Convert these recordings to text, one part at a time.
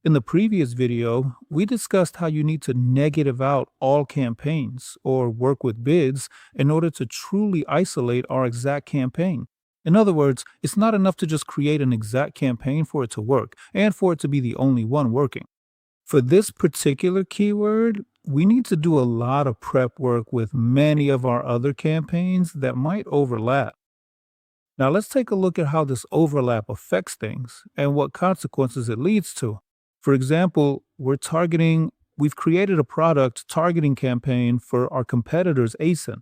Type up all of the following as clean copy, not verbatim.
In the previous video, we discussed how you need to negative out all campaigns or work with bids in order to truly isolate our exact campaign. In other words, it's not enough to just create an exact campaign for it to work and for it to be the only one working. For this particular keyword, we need to do a lot of prep work with many of our other campaigns that might overlap. Now, let's take a look at how this overlap affects things and what consequences it leads to. For example, we've created a product targeting campaign for our competitors' ASIN.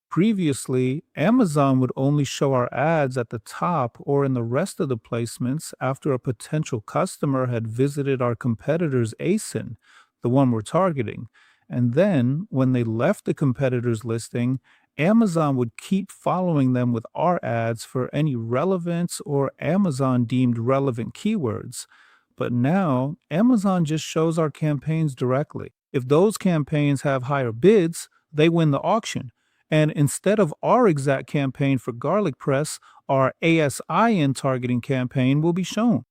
Previously, Amazon would only show our ads at the top or in the rest of the placements after a potential customer had visited our competitor's ASIN, the one we're targeting. And then, when they left the competitor's listing, Amazon would keep following them with our ads for any relevance or Amazon deemed relevant keywords. But now, Amazon just shows our campaigns directly. If those campaigns have higher bids, they win the auction. And instead of our exact campaign for garlic press, our ASIN targeting campaign will be shown.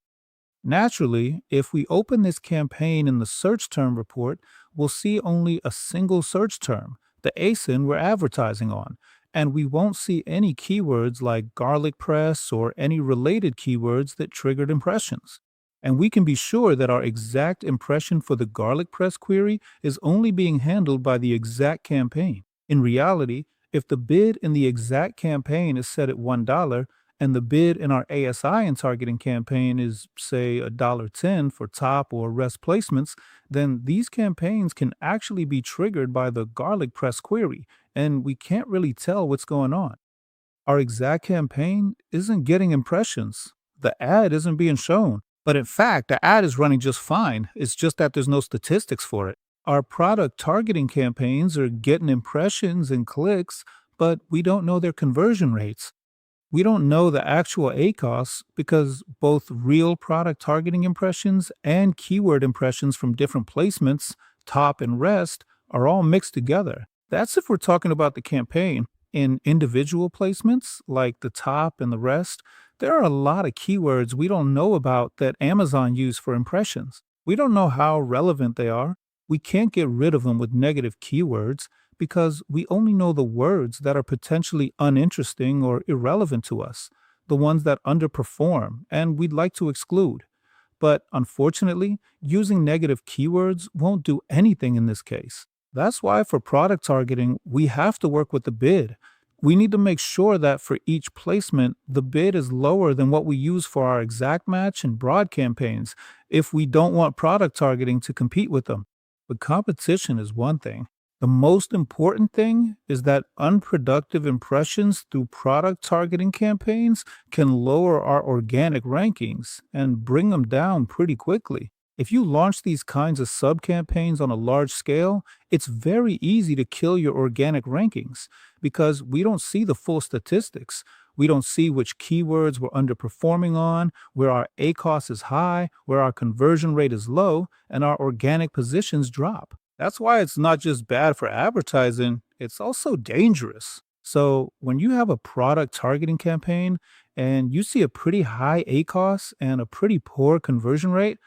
Naturally, if we open this campaign in the search term report, we'll see only a single search term, the ASIN we're advertising on, and we won't see any keywords like garlic press or any related keywords that triggered impressions. And we can be sure that our exact impression for the garlic press query is only being handled by the exact campaign. In reality, if the bid in the exact campaign is set at $1 and the bid in our ASI and targeting campaign is, say, $1.10 for top or rest placements, then these campaigns can actually be triggered by the garlic press query, and we can't really tell what's going on. Our exact campaign isn't getting impressions. The ad isn't being shown. But in fact, the ad is running just fine. It's just that there's no statistics for it. Our product targeting campaigns are getting impressions and clicks, but we don't know their conversion rates. We don't know the actual ACOS because both real product targeting impressions and keyword impressions from different placements, top and rest, are all mixed together. That's if we're talking about the campaign. In individual placements, like the top and the rest, there are a lot of keywords we don't know about that Amazon used for impressions. We don't know how relevant they are. We can't get rid of them with negative keywords because we only know the words that are potentially uninteresting or irrelevant to us, the ones that underperform and we'd like to exclude. But unfortunately, using negative keywords won't do anything in this case. That's why for product targeting, we have to work with the bid. We need to make sure that for each placement, the bid is lower than what we use for our exact match and broad campaigns if we don't want product targeting to compete with them. But competition is one thing. The most important thing is that unproductive impressions through product targeting campaigns can lower our organic rankings and bring them down pretty quickly. If you launch these kinds of sub campaigns on a large scale, it's very easy to kill your organic rankings because we don't see the full statistics. We don't see which keywords we're underperforming on, where our ACOS is high, where our conversion rate is low, and our organic positions drop. That's why it's not just bad for advertising, it's also dangerous. So, when you have a product targeting campaign and you see a pretty high ACOS and a pretty poor conversion rate,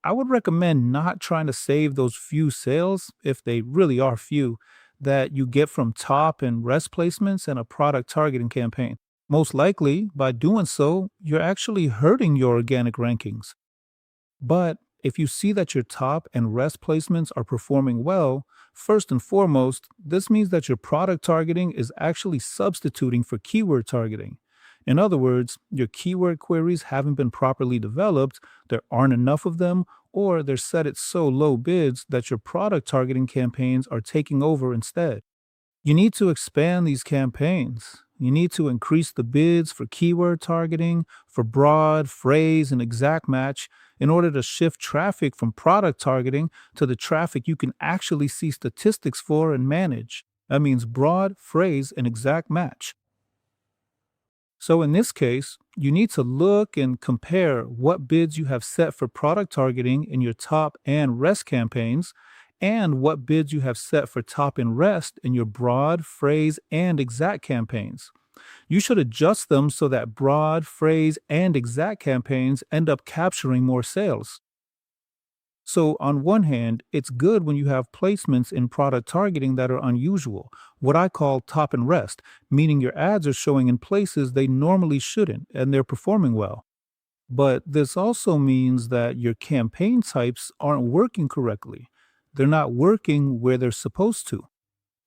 I would recommend not trying to save those few sales, if they really are few, that you get from top and rest placements and a product targeting campaign. Most likely, by doing so, you're actually hurting your organic rankings. But if you see that your top and rest placements are performing well, first and foremost, this means that your product targeting is actually substituting for keyword targeting. In other words, your keyword queries haven't been properly developed, there aren't enough of them, or they're set at so low bids that your product targeting campaigns are taking over instead. You need to expand these campaigns. You need to increase the bids for keyword targeting, for broad, phrase, and exact match in order to shift traffic from product targeting to the traffic you can actually see statistics for and manage. That means broad, phrase, and exact match. So in this case, you need to look and compare what bids you have set for product targeting in your top and rest campaigns and what bids you have set for top and rest in your broad, phrase, and exact campaigns. You should adjust them so that broad, phrase, and exact campaigns end up capturing more sales. So, on one hand, it's good when you have placements in product targeting that are unusual, what I call top and rest, meaning your ads are showing in places they normally shouldn't and they're performing well. But this also means that your campaign types aren't working correctly. They're not working where they're supposed to.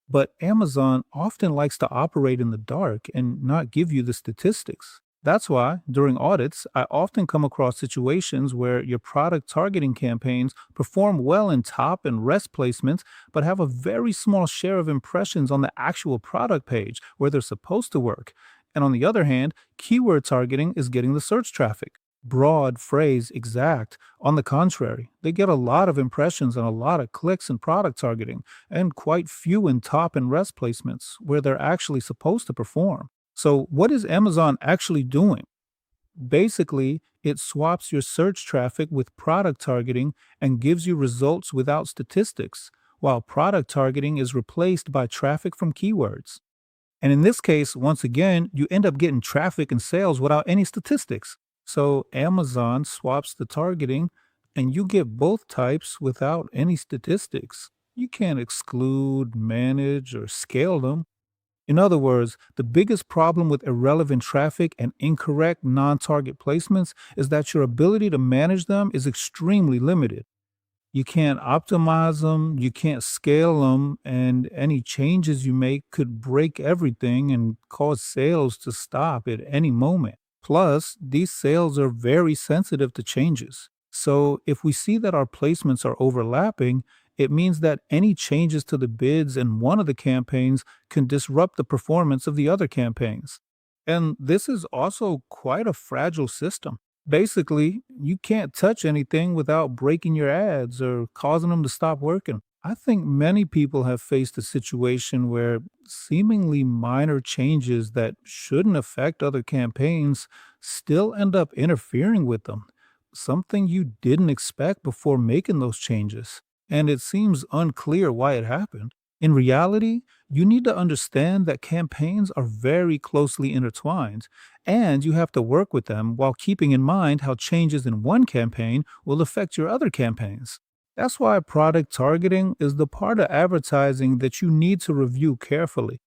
But Amazon often likes to operate in the dark and not give you the statistics. That's why, during audits, I often come across situations where your product targeting campaigns perform well in top and rest placements, but have a very small share of impressions on the actual product page where they're supposed to work. And on the other hand, keyword targeting is getting the search traffic. Broad, phrase, exact. On the contrary, they get a lot of impressions and a lot of clicks in product targeting and quite few in top and rest placements where they're actually supposed to perform. So, what is Amazon actually doing? Basically, it swaps your search traffic with product targeting and gives you results without statistics, while product targeting is replaced by traffic from keywords. And in this case, once again, you end up getting traffic and sales without any statistics. So Amazon swaps the targeting and you get both types without any statistics. You can't exclude, manage, or scale them. In other words, the biggest problem with irrelevant traffic and incorrect non target placements is that your ability to manage them is extremely limited. You can't optimize them, you can't scale them, and any changes you make could break everything and cause sales to stop at any moment. Plus, these sales are very sensitive to changes. So, if we see that our placements are overlapping, it means that any changes to the bids in one of the campaigns can disrupt the performance of the other campaigns. And this is also quite a fragile system. Basically, you can't touch anything without breaking your ads or causing them to stop working. I think many people have faced a situation where seemingly minor changes that shouldn't affect other campaigns still end up interfering with them. Something you didn't expect before making those changes. And it seems unclear why it happened. In reality, you need to understand that campaigns are very closely intertwined, and you have to work with them while keeping in mind how changes in one campaign will affect your other campaigns. That's why product targeting is the part of advertising that you need to review carefully.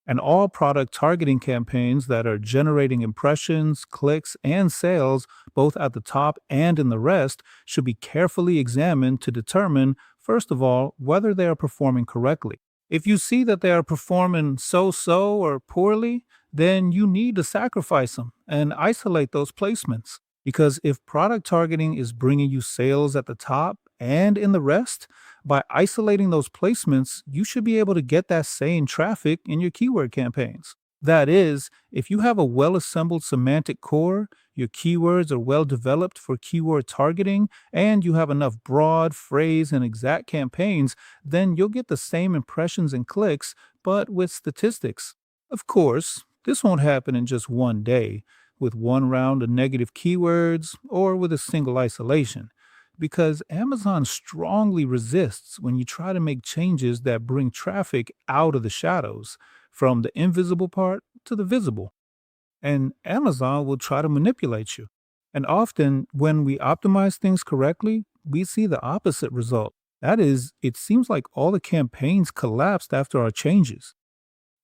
And all product targeting campaigns that are generating impressions, clicks, and sales, both at the top and in the rest, should be carefully examined to determine, first of all, whether they are performing correctly. If you see that they are performing so so or poorly, then you need to sacrifice them and isolate those placements. Because if product targeting is bringing you sales at the top and in the rest, by isolating those placements, you should be able to get that same traffic in your keyword campaigns. That is, if you have a well assembled semantic core, your keywords are well developed for keyword targeting, and you have enough broad, phrase, and exact campaigns, then you'll get the same impressions and clicks, but with statistics. Of course, this won't happen in just one day, with one round of negative keywords, or with a single isolation because Amazon strongly resists when you try to make changes that bring traffic out of the shadows, from the invisible part to the visible. And Amazon will try to manipulate you. And often, when we optimize things correctly, we see the opposite result. That is, it seems like all the campaigns collapsed after our changes.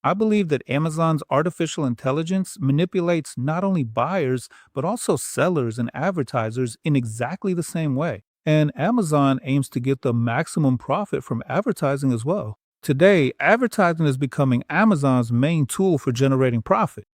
I believe that Amazon's artificial intelligence manipulates not only buyers, but also sellers and advertisers in exactly the same way. And Amazon aims to get the maximum profit from advertising as well. Today, advertising is becoming Amazon's main tool for generating profit.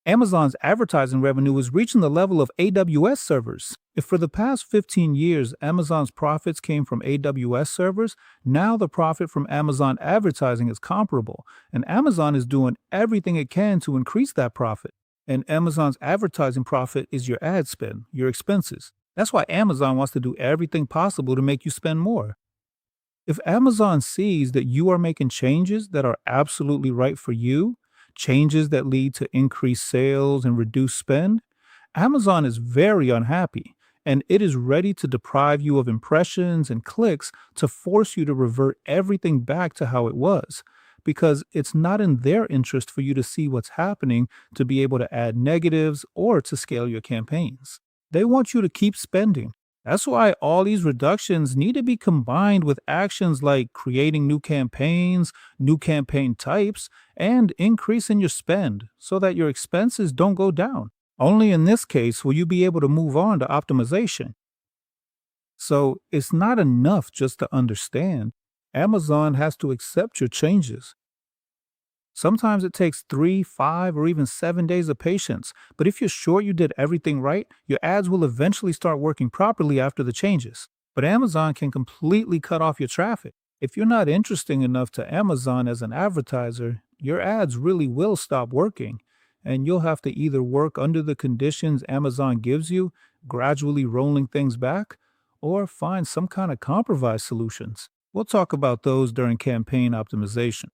Amazon's advertising revenue is reaching the level of AWS servers. If for the past 15 years Amazon's profits came from AWS servers, now the profit from Amazon advertising is comparable, and Amazon is doing everything it can to increase that profit. And Amazon's advertising profit is your ad spend, your expenses. That's why Amazon wants to do everything possible to make you spend more. If Amazon sees that you are making changes that are absolutely right for you, changes that lead to increased sales and reduced spend, Amazon is very unhappy and it is ready to deprive you of impressions and clicks to force you to revert everything back to how it was. Because it's not in their interest for you to see what's happening to be able to add negatives or to scale your campaigns. They want you to keep spending. That's why all these reductions need to be combined with actions like creating new campaigns, new campaign types, and increasing your spend so that your expenses don't go down. Only in this case will you be able to move on to optimization. So it's not enough just to understand. Amazon has to accept your changes. Sometimes it takes 3, 5, or even 7 days of patience, but if you're sure you did everything right, your ads will eventually start working properly after the changes. But Amazon can completely cut off your traffic. If you're not interesting enough to Amazon as an advertiser, your ads really will stop working, and you'll have to either work under the conditions Amazon gives you, gradually rolling things back, or find some kind of compromise solutions. We'll talk about those during campaign optimization.